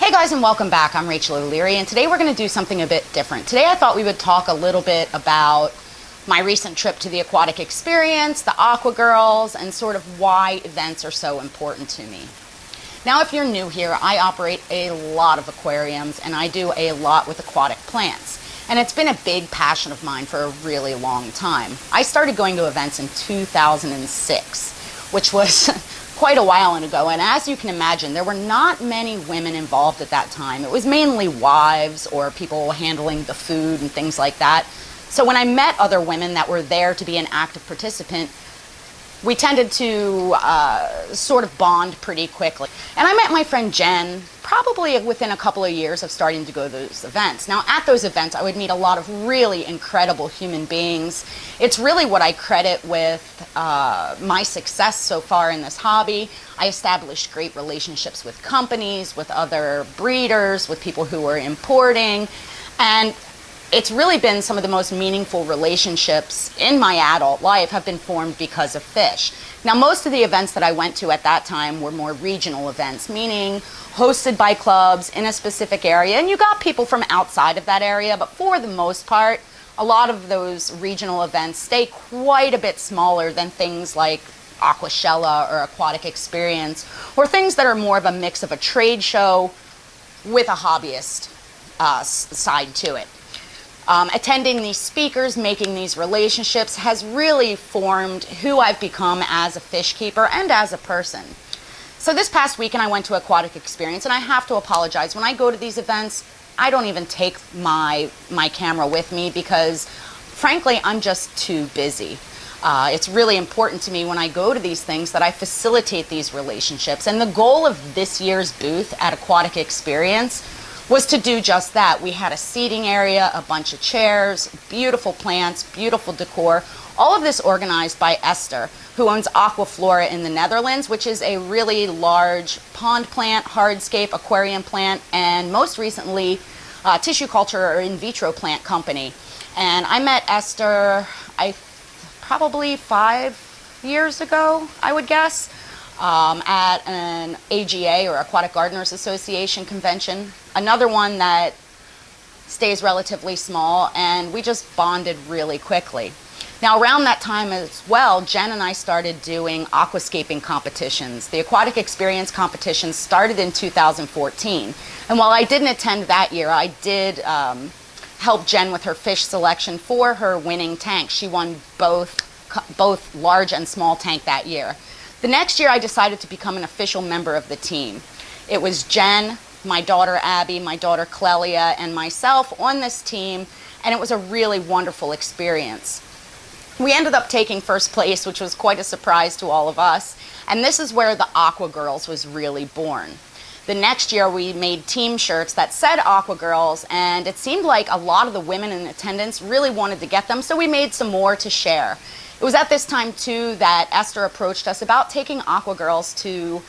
Hey guys, and welcome back. I'm Rachel O'Leary, and today we're going to do something a bit different. Today I thought we would talk a little bit about my recent trip to the Aquatic Experience, the Aquagirls, and sort of why events are so important to me. Now, if you're new here, I operate a lot of aquariums, and I do a lot with aquatic plants. And it's been a big passion of mine for a really long time. I started going to events in 2006, which was quite a while ago, and as you can imagine, there were not many women involved at that time. It was mainly wives or people handling the food and things like that. So when I met other women that were there to be an active participant, we tended to sort of bond pretty quickly. And I met my friend Jen probably within a couple of years of starting to go to those events. Now, at those events, I would meet a lot of really incredible human beings. It's really what I credit with my success so far in this hobby. I established great relationships with companies, with other breeders, with people who were importing, and it's really been some of the most meaningful relationships in my adult life have been formed because of fish. Now, most of the events that I went to at that time were more regional events, meaning hosted by clubs in a specific area, and you got people from outside of that area, but for the most part, a lot of those regional events stay quite a bit smaller than things like Aquashella or Aquatic Experience, or things that are more of a mix of a trade show with a hobbyist side to it. Attending these speakers, making these relationships has really formed who I've become as a fish keeper and as a person. So this past weekend I went to Aquatic Experience, and I have to apologize. When I go to these events, I don't even take my camera with me because, frankly, I'm just too busy. It's really important to me when I go to these things that I facilitate these relationships. And the goal of this year's booth at Aquatic Experience was to do just that. We had a seating area, a bunch of chairs, beautiful plants, beautiful decor, all of this organized by Esther, who owns Aquaflora in the Netherlands, which is a really large pond plant, hardscape, aquarium plant, and most recently, tissue culture or in vitro plant company. And I met Esther, probably 5 years ago, I would guess, at an AGA or Aquatic Gardeners Association convention. Another one that stays relatively small, and we just bonded really quickly. Now, around that time as well, Jen and I started doing aquascaping competitions. The Aquatic Experience competition started in 2014, and while I didn't attend that year, I did help Jen with her fish selection for her winning tank. She won both large and small tank that year. The next year, I decided to become an official member of the team. It was Jen, my daughter Abby, my daughter Clelia, and myself on this team, and it was a really wonderful experience. We ended up taking first place, which was quite a surprise to all of us, and this is where the Aquagirls was really born. The next year, we made team shirts that said Aquagirls, and it seemed like a lot of the women in attendance really wanted to get them, so we made some more to share. It was at this time, too, that Esther approached us about taking Aquagirls to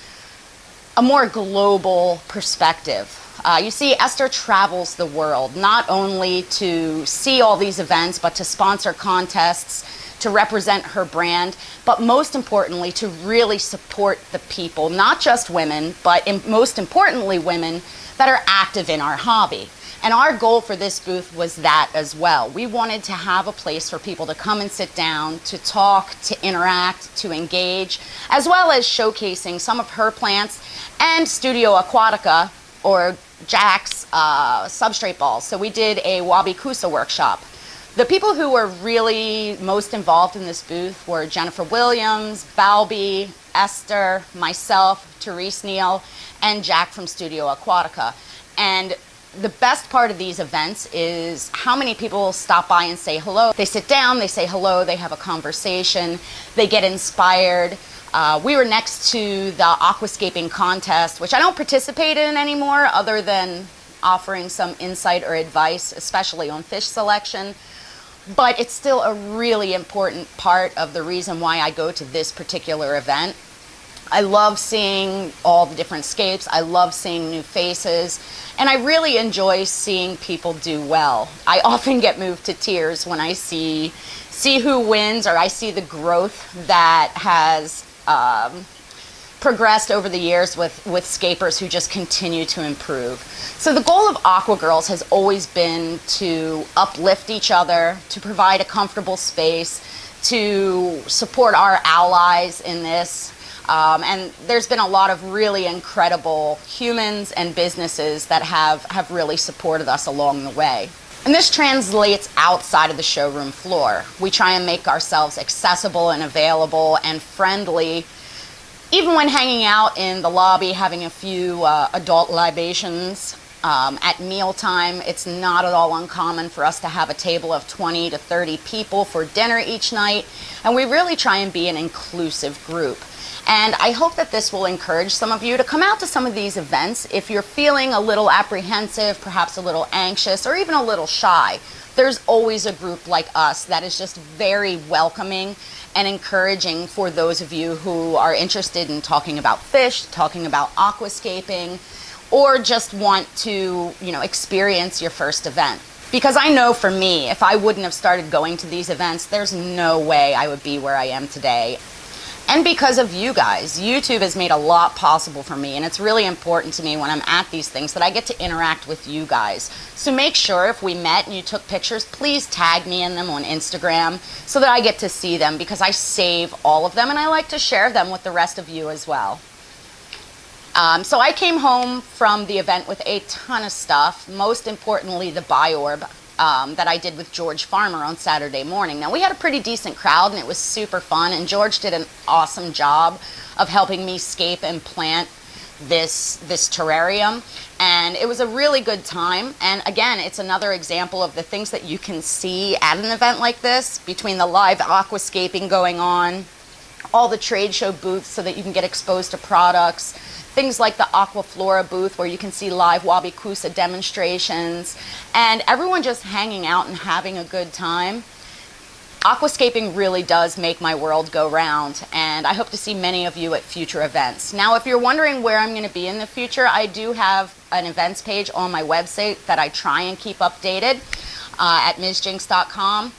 a more global perspective. You see, Esther travels the world, not only to see all these events, but to sponsor contests, to represent her brand, but most importantly, to really support the people, not just women, but most importantly, women that are active in our hobby. And our goal for this booth was that as well. We wanted to have a place for people to come and sit down, to talk, to interact, to engage, as well as showcasing some of her plants and Studio Aquatica, or Jack's substrate balls. So we did a Wabi Kusa workshop. The people who were really most involved in this booth were Jennifer Williams, Balby, Esther, myself, Therese Neal, and Jack from Studio Aquatica. And the best part of these events is how many people stop by and say hello. They sit down, they say hello, they have a conversation, they get inspired. We were next to the aquascaping contest, which I don't participate in anymore other than offering some insight or advice, especially on fish selection. But it's still a really important part of the reason why I go to this particular event. I love seeing all the different scapes. I love seeing new faces. And I really enjoy seeing people do well. I often get moved to tears when I see who wins, or I see the growth that has progressed over the years with scapers who just continue to improve. So the goal of Aquagirls has always been to uplift each other, to provide a comfortable space, to support our allies in this. And there's been a lot of really incredible humans and businesses that have really supported us along the way. And this translates outside of the showroom floor. We try and make ourselves accessible and available and friendly. Even when hanging out in the lobby, having a few adult libations at mealtime, it's not at all uncommon for us to have a table of 20 to 30 people for dinner each night. And we really try and be an inclusive group. And I hope that this will encourage some of you to come out to some of these events if you're feeling a little apprehensive, perhaps a little anxious, or even a little shy. There's always a group like us that is just very welcoming and encouraging for those of you who are interested in talking about fish, talking about aquascaping, or just want to, experience your first event. Because I know for me, if I wouldn't have started going to these events, there's no way I would be where I am today. And because of you guys, YouTube has made a lot possible for me, and it's really important to me when I'm at these things that I get to interact with you guys. So make sure if we met and you took pictures, please tag me in them on Instagram so that I get to see them, because I save all of them and I like to share them with the rest of you as well. So I came home from the event with a ton of stuff, most importantly the Biorb that I did with George Farmer on Saturday morning. Now, we had a pretty decent crowd and it was super fun, and George did an awesome job of helping me scape and plant this terrarium, and it was a really good time. And again, it's another example of the things that you can see at an event like this, between the live aquascaping going on, all the trade show booths so that you can get exposed to products, things like the Aquaflora booth where you can see live Wabikusa demonstrations, and everyone just hanging out and having a good time. Aquascaping really does make my world go round, and I hope to see many of you at future events. Now, if you're wondering where I'm going to be in the future, I do have an events page on my website that I try and keep updated at MsJinx.com.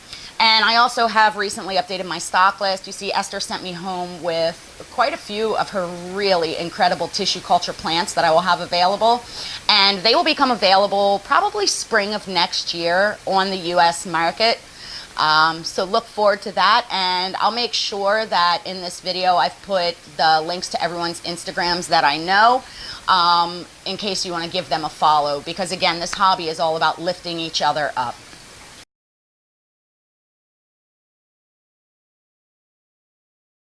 And I also have recently updated my stock list. You see, Esther sent me home with quite a few of her really incredible tissue culture plants that I will have available. And they will become available probably spring of next year on the US market. So look forward to that. And I'll make sure that in this video I've put the links to everyone's Instagrams that I know, in case you want to give them a follow. Because again, this hobby is all about lifting each other up.